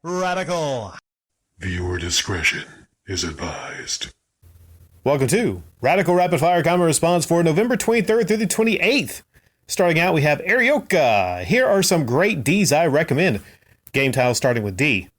Radical. Viewer discretion is advised. Welcome to Radical Rapid Fire Comment Response for November 23rd through the 28th. Starting out, we have Arioka. Here are some great Ds I recommend. Game titles starting with D.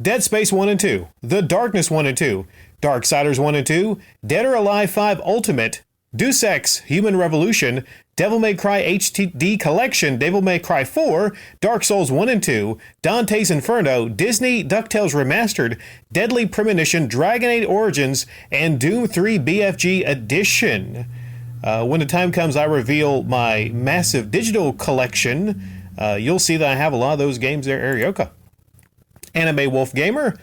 Dead Space 1 and 2, The Darkness 1 and 2, Darksiders 1 and 2, Dead or Alive 5 Ultimate, Deus Ex Human Revolution, Devil May Cry HD Collection, Devil May Cry 4, Dark Souls 1 and 2, Dante's Inferno, Disney DuckTales Remastered, Deadly Premonition, Dragon Age Origins, and Doom 3 BFG Edition. When the time comes I reveal my massive digital collection, you'll see that I have a lot of those games there, Arioka. Anime Wolf Gamer.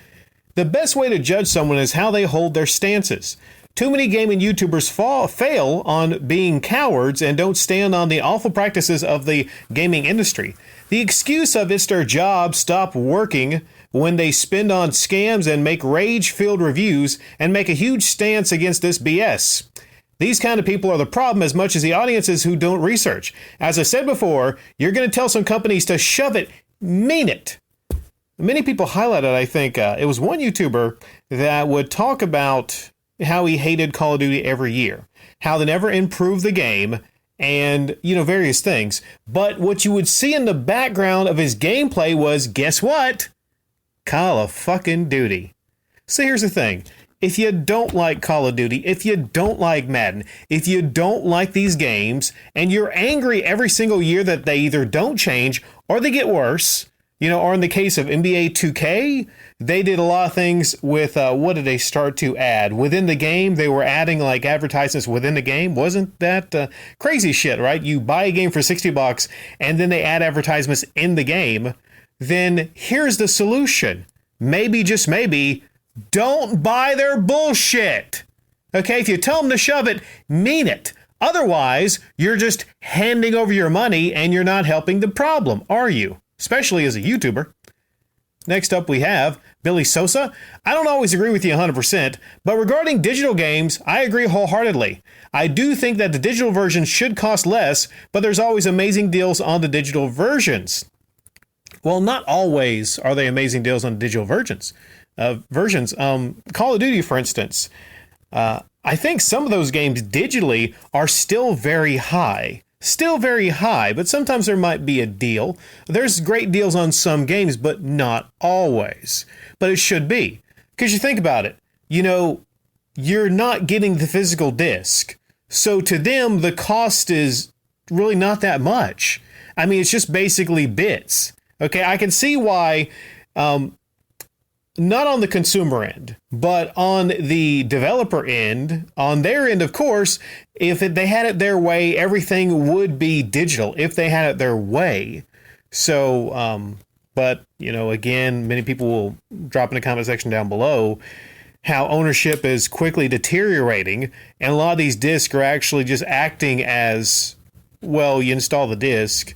The best way to judge someone is how they hold their stances. Too many gaming YouTubers fail on being cowards and don't stand on the awful practices of the gaming industry. The excuse of it's their job stop working when they spend on scams and make rage-filled reviews and make a huge stance against this BS. These kind of people are the problem as much as the audiences who don't research. As I said before, you're going to tell some companies to shove it, mean it. Many people highlighted, I think, it was one YouTuber that would talk about how he hated Call of Duty every year, how they never improved the game, and, various things. But what you would see in the background of his gameplay was, guess what? Call of fucking Duty. So here's the thing. If you don't like Call of Duty, if you don't like Madden, if you don't like these games, and you're angry every single year that they either don't change or they get worse, or in the case of NBA 2K, they did a lot of things with, what did they start to add? Within the game, they were adding like advertisements within the game. Wasn't that crazy shit, right? You buy a game for $60 and then they add advertisements in the game. Then here's the solution. Maybe, just maybe, don't buy their bullshit. Okay, if you tell them to shove it, mean it. Otherwise, you're just handing over your money and you're not helping the problem, are you? Especially as a YouTuber. Next up we have Billy Sosa. I don't always agree with you 100%, but regarding digital games, I agree wholeheartedly. I do think that the digital versions should cost less, but there's always amazing deals on the digital versions. Well, not always are they amazing deals on digital versions. Call of Duty, for instance. I think some of those games digitally are still very high. Still very high, but sometimes there might be a deal. There's great deals on some games, but not always. But it should be. Because you think about it, you're not getting the physical disc. So to them, the cost is really not that much. I mean, it's just basically bits. Okay, I can see why, not on the consumer end, but on the developer end, on their end, of course, if they had it their way, everything would be digital if they had it their way. So, but, again, many people will drop in the comment section down below how ownership is quickly deteriorating. And a lot of these discs are actually just acting as, well, you install the disc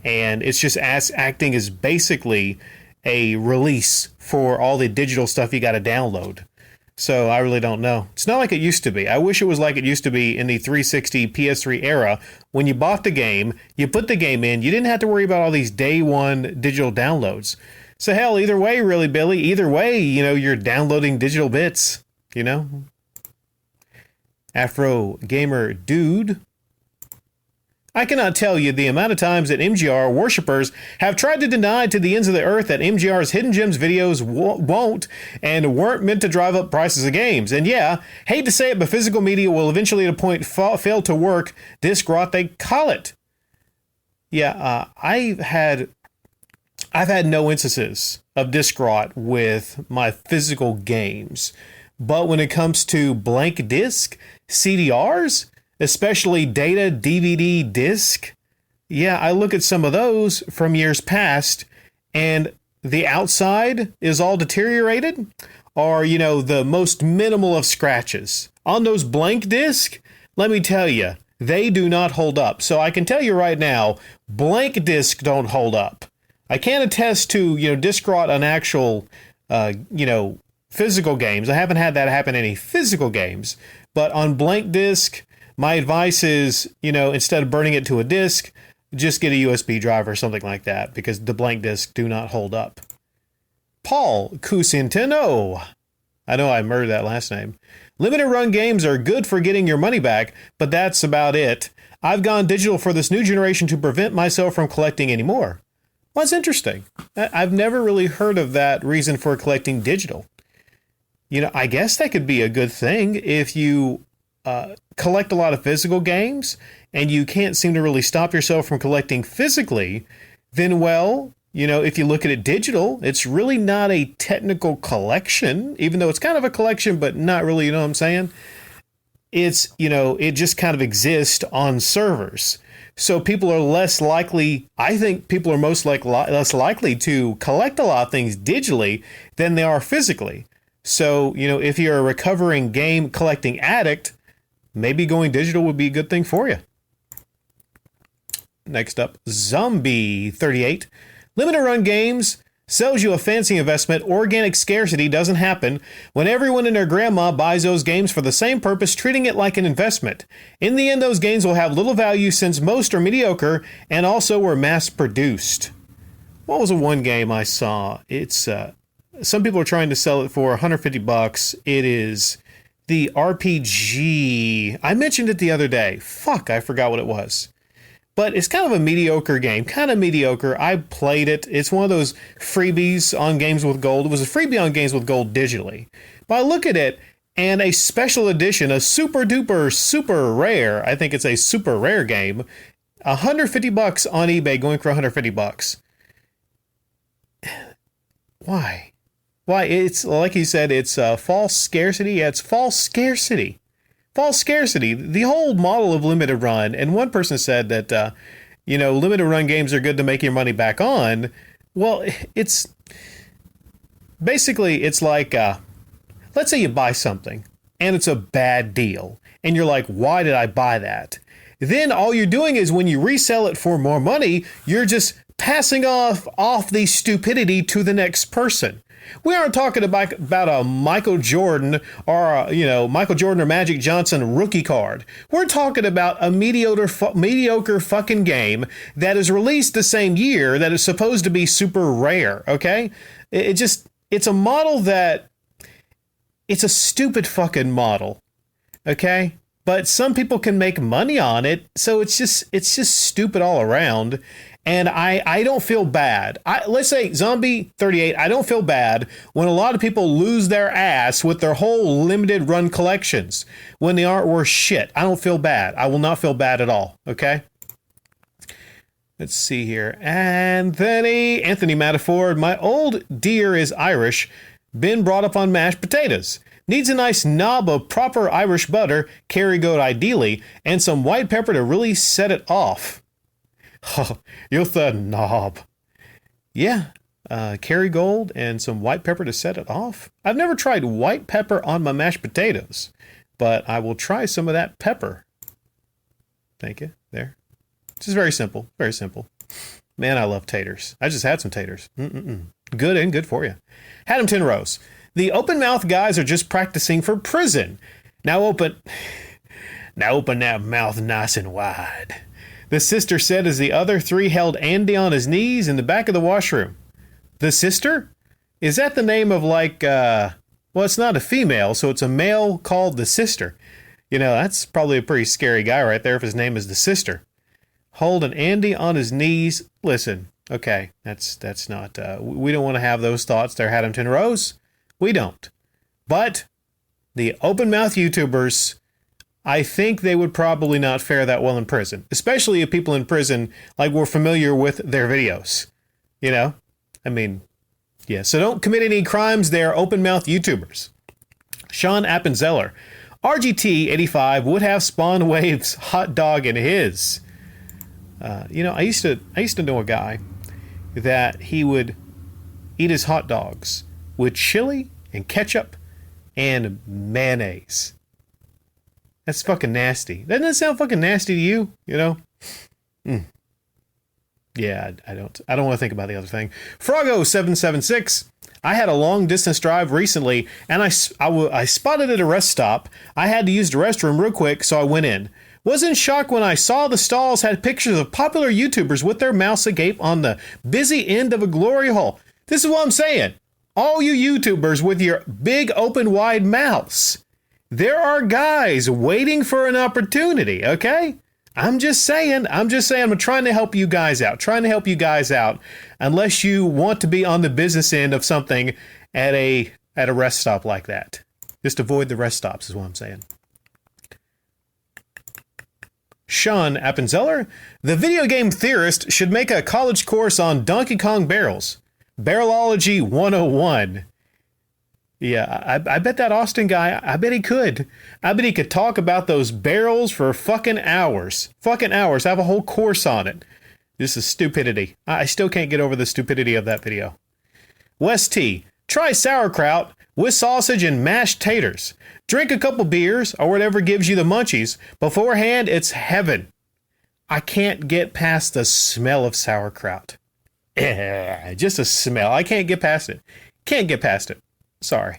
and it's just acting as basically a release for all the digital stuff you got to download. So I really don't know. It's not like it used to be. I wish it was like it used to be in the 360 PS3 era. When you bought the game, you put the game in, you didn't have to worry about all these day one digital downloads. So hell, either way, really, Billy, either way, you're downloading digital bits, Afro Gamer Dude. I cannot tell you the amount of times that MGR worshippers have tried to deny to the ends of the earth that MGR's Hidden Gems videos won't and weren't meant to drive up prices of games. And yeah, hate to say it, but physical media will eventually at a point fail to work. Disc rot, they call it. Yeah, I've had no instances of disc rot with my physical games. But when it comes to blank disc, CDRs, especially data DVD disc. Yeah, I look at some of those from years past and the outside is all deteriorated or, the most minimal of scratches. On those blank disc, let me tell you, they do not hold up. So I can tell you right now, blank disc don't hold up. I can't attest to, disc rot on actual, physical games. I haven't had that happen in any physical games, but on blank disc, my advice is, instead of burning it to a disk, just get a USB drive or something like that because the blank disc do not hold up. Paul Cusintino. I know I murdered that last name. Limited run games are good for getting your money back, but that's about it. I've gone digital for this new generation to prevent myself from collecting anymore. Well, that's interesting. I've never really heard of that reason for collecting digital. I guess that could be a good thing if you collect a lot of physical games and you can't seem to really stop yourself from collecting physically, then, well, if you look at it digital, it's really not a technical collection, even though it's kind of a collection, but not really, you know what I'm saying? It's, it just kind of exists on servers. So people are less likely, I think people are less likely to collect a lot of things digitally than they are physically. So, if you're a recovering game collecting addict, maybe going digital would be a good thing for you. Next up, Zombie 38. Limited run games sells you a fancy investment. Organic scarcity doesn't happen when everyone and their grandma buys those games for the same purpose, treating it like an investment. In the end, those games will have little value since most are mediocre and also were mass produced. What was the one game I saw? It's some people are trying to sell it for $150. It is the RPG. I mentioned it the other day. Fuck, I forgot what it was. But it's kind of a mediocre game, kind of mediocre. I played it. It's one of those freebies on Games with Gold. It was a freebie on Games with Gold digitally. But I look at it, and a special edition, a super duper, super rare, I think it's a super rare game, $150 on eBay, going for $150. Why? It's, like you said, it's false scarcity. Yeah, it's false scarcity. False scarcity, the whole model of limited run, and one person said that, limited run games are good to make your money back on. Well, it's basically, it's like, let's say you buy something, and it's a bad deal, and you're like, why did I buy that? Then all you're doing is when you resell it for more money, you're just passing off the stupidity to the next person. We aren't talking about a Michael Jordan or Michael Jordan or Magic Johnson rookie card. We're talking about a mediocre fucking game that is released the same year that is supposed to be super rare. Okay, it's a model that it's a stupid fucking model. Okay, but some people can make money on it, so it's just stupid all around. And I don't feel bad. Let's say Zombie 38, I don't feel bad when a lot of people lose their ass with their whole limited run collections when they aren't worth shit. I don't feel bad. I will not feel bad at all. Okay? Let's see here. Anthony Mataford. My old dear is Irish. Been brought up on mashed potatoes. Needs a nice knob of proper Irish butter, Kerrygold ideally, and some white pepper to really set it off. Oh, you're the knob. Yeah, Kerrygold and some white pepper to set it off. I've never tried white pepper on my mashed potatoes, but I will try some of that pepper. Thank you. There. Just very simple. Very simple. Man, I love taters. I just had some taters. Good and good for you. Haddamton Rose. The open mouth guys are just practicing for prison. Now open that mouth nice and wide. The sister said as the other three held Andy on his knees in the back of the washroom. The sister? Is that the name of well, it's not a female, so it's a male called the sister. That's probably a pretty scary guy right there if his name is the sister. Holding Andy on his knees. Listen, okay, that's not, we don't want to have those thoughts there, Haddamton Rose. We don't. But the open mouth YouTubers, I think they would probably not fare that well in prison, especially if people in prison were familiar with their videos. I mean, yeah. So don't commit any crimes there, open mouth YouTubers. Sean Appenzeller, RGT85 would have Spawn Waves hot dog in his. I used to know a guy that he would eat his hot dogs with chili and ketchup and mayonnaise. That's fucking nasty. Doesn't that sound fucking nasty to you? Yeah, I don't want to think about the other thing. Froggo776. I had a long distance drive recently, and I spotted at a rest stop. I had to use the restroom real quick, so I went in. Was in shock when I saw the stalls had pictures of popular YouTubers with their mouths agape on the busy end of a glory hole. This is what I'm saying. All you YouTubers with your big open wide mouths. There are guys waiting for an opportunity, okay? I'm just saying, I'm trying to help you guys out, unless you want to be on the business end of something at a rest stop like that. Just avoid the rest stops is what I'm saying. Sean Appenzeller, the video game theorist should make a college course on Donkey Kong barrels. Barrelology 101. Yeah, I bet that Austin guy, I bet he could. I bet he could talk about those barrels for fucking hours. Have a whole course on it. This is stupidity. I still can't get over the stupidity of that video. Wes T. Try sauerkraut with sausage and mashed taters. Drink a couple beers or whatever gives you the munchies. Beforehand, it's heaven. I can't get past the smell of sauerkraut. Just a smell. I can't get past it. Sorry.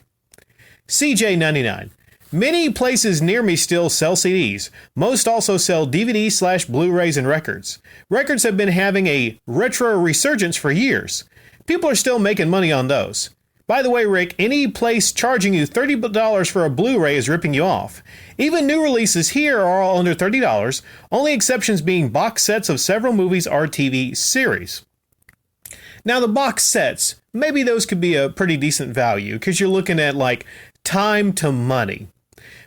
CJ99. Many places near me still sell CDs. Most also sell DVD/Blu-rays and records. Records have been having a retro resurgence for years. People are still making money on those. By the way, Rick, any place charging you $30 for a Blu-ray is ripping you off. Even new releases here are all under $30, only exceptions being box sets of several movies or TV series. Now, the box sets, maybe those could be a pretty decent value because you're looking at like time to money.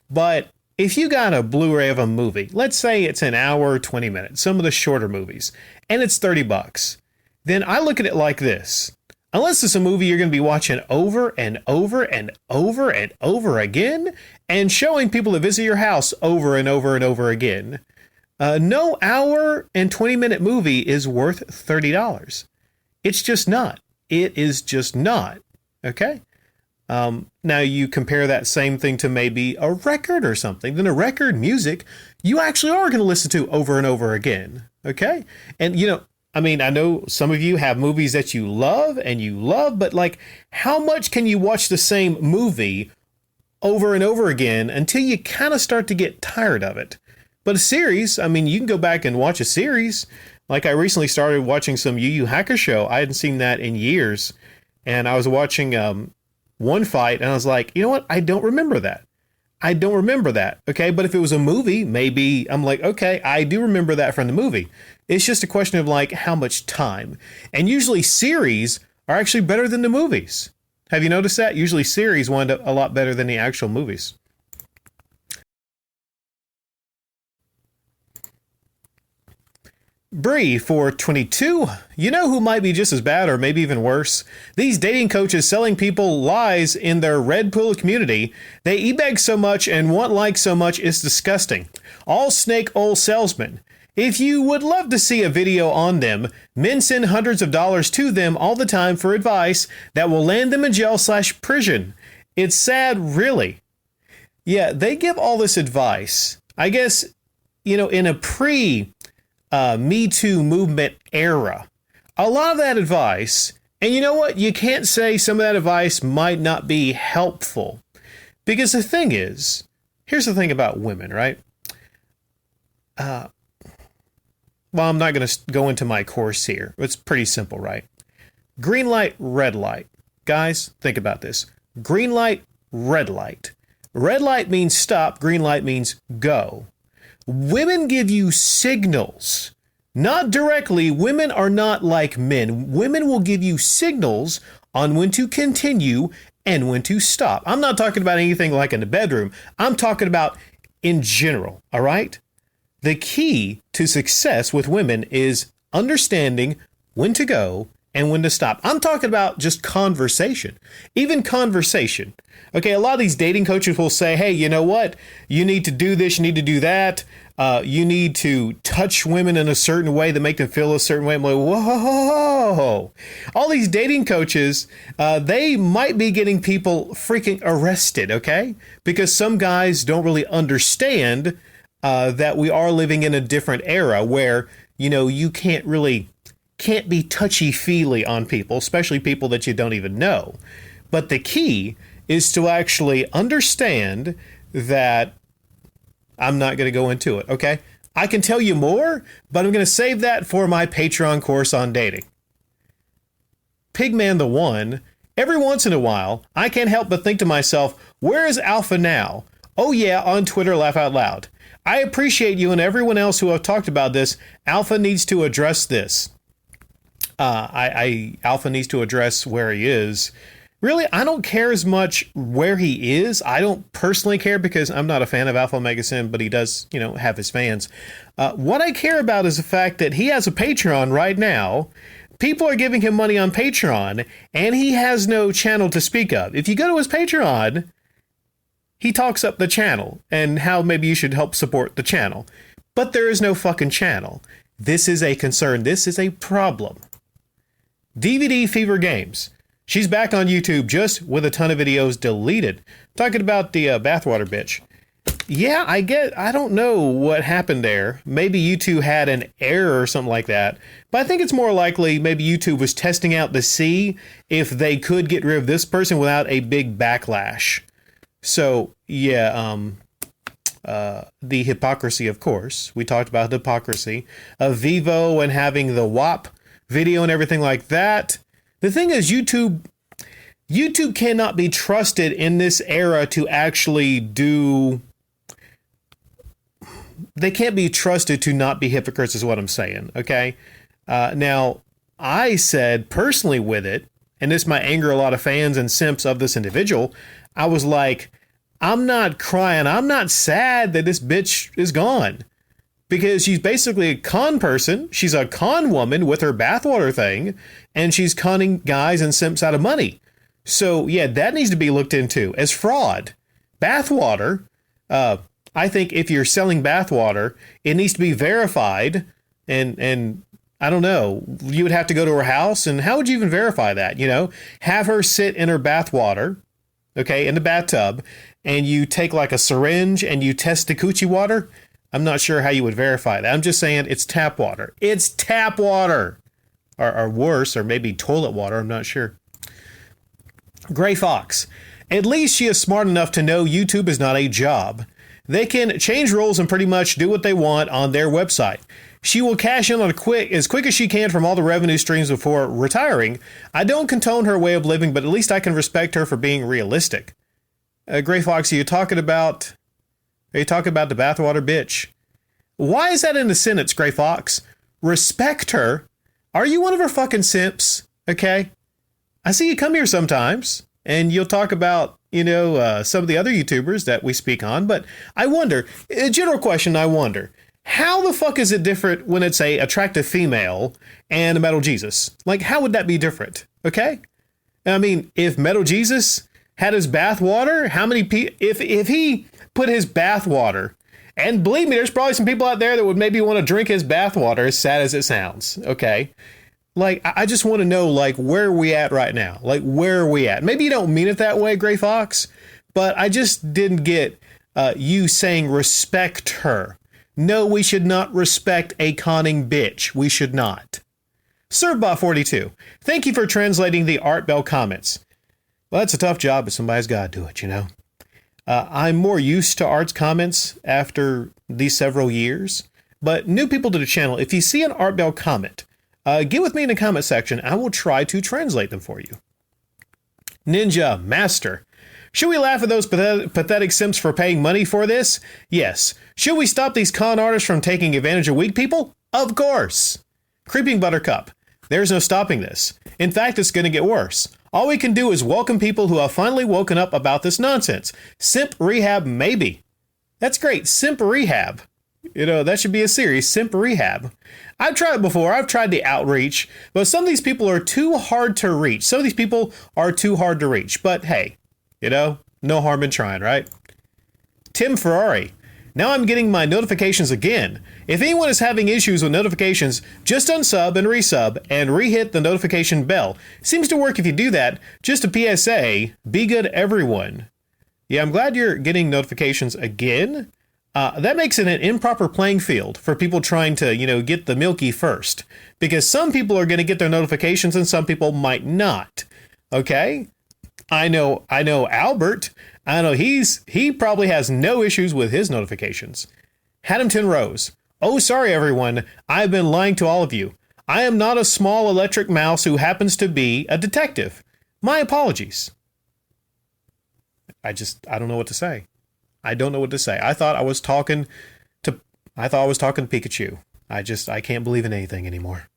But if you got a Blu-ray of a movie, let's say it's an hour, 20 minutes, some of the shorter movies, and it's $30, then I look at it like this. Unless it's a movie you're going to be watching over and over and over and over again and showing people that visit your house over and over and over again, no hour and 20-minute movie is worth $30. It's just not. It is just not. Okay? Now you compare that same thing to maybe a record or something. Then a record, music, you actually are going to listen to over and over again. Okay? And, you know, I mean, I know some of you have movies that you love, but like, how much can you watch the same movie over and over again until you kind of start to get tired of it? But a series, I mean, you can go back and watch a series. Like I recently started watching some Yu Yu Hakusho. I hadn't seen that in years. And I was watching one fight and I was like, you know what? I don't remember that. Okay. But if it was a movie, maybe I'm like, okay, I do remember that from the movie. It's just a question of like how much time. And usually series are actually better than the movies. Have you noticed that? Usually series wind up a lot better than the actual movies. Bree for 22. You know who might be just as bad or maybe even worse? These dating coaches selling people lies in their Red Pill community. They e-beg so much and want likes so much it's disgusting. All snake oil salesmen. If you would love to see a video on them, men send hundreds of dollars to them all the time for advice that will land them in jail/prison. It's sad, really. Yeah, they give all this advice. I guess, you know, in a Me Too movement era, a lot of that advice, and you know what? You can't say some of that advice might not be helpful. Because the thing is, here's the thing about women, right? Well, I'm not going to go into my course here. It's pretty simple, right? Green light, red light. Guys, think about this. Green light, red light. Red light means stop. Green light means go. Women give you signals. Not directly. Women are not like men. Women will give you signals on when to continue and when to stop. I'm not talking about anything like in the bedroom. I'm talking about in general, all right? The key to success with women is understanding when to go and when to stop. I'm talking about just conversation, even conversation. Okay, a lot of these dating coaches will say, hey, you know what? You need to do this, you need to do that. You need to touch women in a certain way to make them feel a certain way. I'm like, whoa. All these dating coaches, they might be getting people freaking arrested, okay? Because some guys don't really understand that we are living in a different era where, you know, you can't be touchy-feely on people, especially people that you don't even know. But the key is to actually understand that I'm not going to go into it, okay? I can tell you more, but I'm going to save that for my Patreon course on dating. Pigman the One Every once in a while, I can't help but think to myself, where is Alpha now? Oh yeah, on Twitter, laugh out loud. I appreciate you and everyone else who have talked about this. Alpha needs to address this. Alpha needs to address where he is. Really, I don't care as much where he is. I don't personally care because I'm not a fan of Alpha Omega Sin, but he does, have his fans. What I care about is the fact that he has a Patreon right now. People are giving him money on Patreon, and he has no channel to speak of. If you go to his Patreon, he talks up the channel and how maybe you should help support the channel. But there is no fucking channel. This is a concern. This is a problem. DVD Fever Games. She's back on YouTube just with a ton of videos deleted. Talking about the bathwater bitch. Yeah, I don't know what happened there. Maybe YouTube had an error or something like that. But I think it's more likely maybe YouTube was testing out to see if they could get rid of this person without a big backlash. So, yeah, the hypocrisy, of course. We talked about the hypocrisy of Vivo and having the WAP video and everything like that. The thing is, YouTube cannot be trusted in this era to actually do... They can't be trusted to not be hypocrites is what I'm saying, okay? Now, I said personally with it, and this might anger a lot of fans and simps of this individual, I was like, I'm not crying. I'm not sad that this bitch is gone. Because she's basically a con person. She's a con woman with her bathwater thing. And she's conning guys and simps out of money. So, yeah, that needs to be looked into as fraud. Bathwater, I think if you're selling bathwater, it needs to be verified. And I don't know, you would have to go to her house. And how would you even verify that? Have her sit in her bathwater, okay, in the bathtub. And you take like a syringe and you test the coochie water. I'm not sure how you would verify that. I'm just saying it's tap water. It's tap water. Or worse, or maybe toilet water. I'm not sure. Gray Fox. At least she is smart enough to know YouTube is not a job. They can change rules and pretty much do what they want on their website. She will cash in on as quick as she can from all the revenue streams before retiring. I don't condone her way of living, but at least I can respect her for being realistic. Gray Fox, are you talking about the bathwater bitch? Why is that in the sentence, Gray Fox? Respect her? Are you one of her fucking simps? Okay. I see you come here sometimes and you'll talk about, some of the other YouTubers that we speak on. But I wonder, a general question, I wonder, how the fuck is it different when it's a attractive female and a Metal Jesus? Like, how would that be different? Okay. I mean, if Metal Jesus had his bath water, how many people, if he put his bath water, and believe me, there's probably some people out there that would maybe want to drink his bath water, as sad as it sounds. Okay. Like, I just want to know, like, where are we at right now? Like, where are we at? Maybe you don't mean it that way, Gray Fox, but I just didn't get you saying respect her. No, we should not respect a conning bitch. We should not. ServeBot42, thank you for translating the Art Bell comments. Well, that's a tough job, but somebody's got to do it, I'm more used to Art's comments after these several years, but new people to the channel, if you see an Art Bell comment, get with me in the comment section. I will try to translate them for you. Ninja Master. Should we laugh at those pathetic simps for paying money for this? Yes. Should we stop these con artists from taking advantage of weak people? Of course. Creeping Buttercup. There's no stopping this. In fact, it's going to get worse. All we can do is welcome people who have finally woken up about this nonsense. Simp Rehab, maybe. That's great. Simp Rehab. That should be a series. Simp Rehab. I've tried it before. I've tried the outreach, but some of these people are too hard to reach. Some of these people are too hard to reach. But hey, no harm in trying, right? Tim Ferrari. Now I'm getting my notifications again. If anyone is having issues with notifications, just unsub and resub and re-hit the notification bell. Seems to work if you do that. Just a PSA, be good everyone. Yeah, I'm glad you're getting notifications again. That makes it an improper playing field for people trying to, get the milky first. Because some people are going to get their notifications and some people might not. Okay? I know Albert. I know he probably has no issues with his notifications. Haddington Rose. Oh, sorry, everyone. I've been lying to all of you. I am not a small electric mouse who happens to be a detective. My apologies. I don't know what to say. I don't know what to say. I thought I was talking to Pikachu. I can't believe in anything anymore.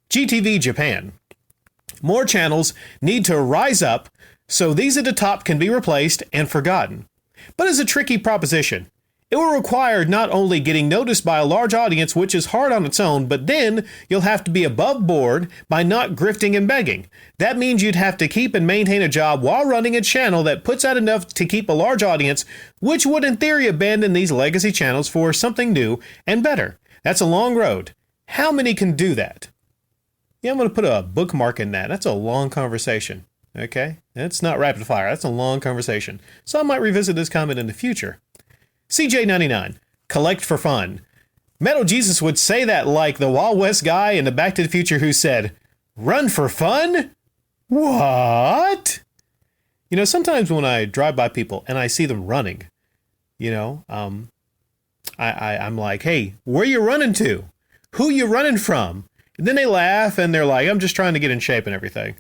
GTV Japan. More channels need to rise up so these at the top can be replaced and forgotten. But it's a tricky proposition. It will require not only getting noticed by a large audience, which is hard on its own, but then you'll have to be above board by not grifting and begging. That means you'd have to keep and maintain a job while running a channel that puts out enough to keep a large audience, which would in theory abandon these legacy channels for something new and better. That's a long road. How many can do that? Yeah, I'm going to put a bookmark in that. That's a long conversation. Okay? That's not rapid fire. That's a long conversation. So I might revisit this comment in the future. CJ99, collect for fun. Metal Jesus would say that like the Wild West guy in the Back to the Future who said, run for fun? What? You know, sometimes when I drive by people and I see them running, I'm like, hey, where you running to? Who you running from? And then they laugh and they're like, I'm just trying to get in shape and everything.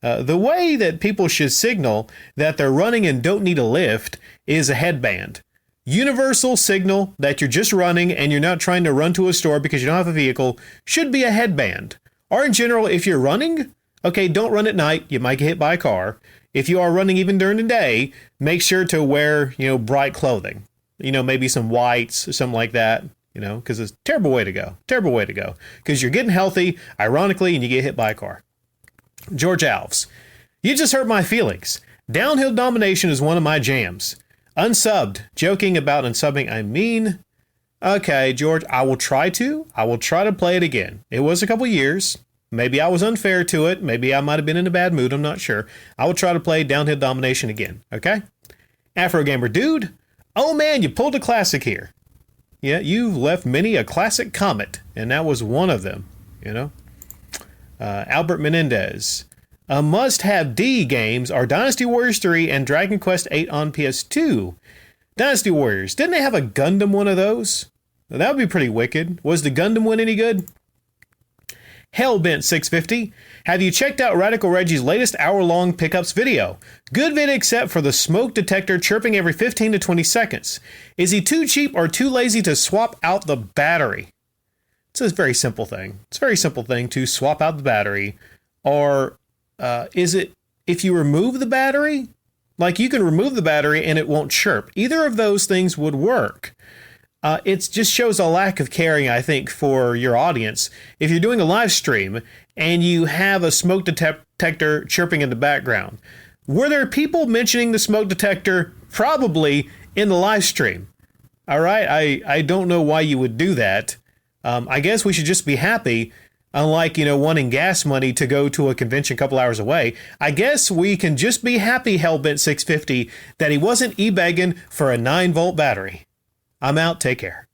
The way that people should signal that they're running and don't need a lift is a headband. Universal signal that you're just running and you're not trying to run to a store because you don't have a vehicle should be a headband. Or in general, if you're running, okay, don't run at night. You might get hit by a car. If you are running even during the day, make sure to wear, bright clothing. Maybe some whites or something like that, because it's a terrible way to go. Terrible way to go. Because you're getting healthy, ironically, and you get hit by a car. George Alves, you just hurt my feelings. Downhill domination is one of my jams. Unsubbed. Joking about unsubbing, I mean. Okay, George, I will try to play it again. It was a couple years. Maybe I was unfair to it. Maybe I might have been in a bad mood. I'm not sure. I will try to play Downhill Domination again. Okay? Afro Gamer Dude. Oh man, you pulled a classic here. Yeah, you've left many a classic comment, and that was one of them. Albert Menendez. Must-have D games are Dynasty Warriors 3 and Dragon Quest 8 on PS2. Dynasty Warriors, didn't they have a Gundam one of those? That would be pretty wicked. Was the Gundam one any good? Hellbent 650. Have you checked out Radical Reggie's latest hour-long pickups video? Good vid except for the smoke detector chirping every 15 to 20 seconds. Is he too cheap or too lazy to swap out the battery? It's a very simple thing. It's a very simple thing to swap out the battery. Or is it if you remove the battery? Like you can remove the battery and it won't chirp. Either of those things would work. It just shows a lack of caring, I think, for your audience. If you're doing a live stream and you have a smoke detector chirping in the background, were there people mentioning the smoke detector? Probably in the live stream. All right, I don't know why you would do that. I guess we should just be happy. Unlike, wanting gas money to go to a convention a couple hours away, I guess we can just be happy, Hellbent 650, that he wasn't e-begging for a 9-volt battery. I'm out. Take care.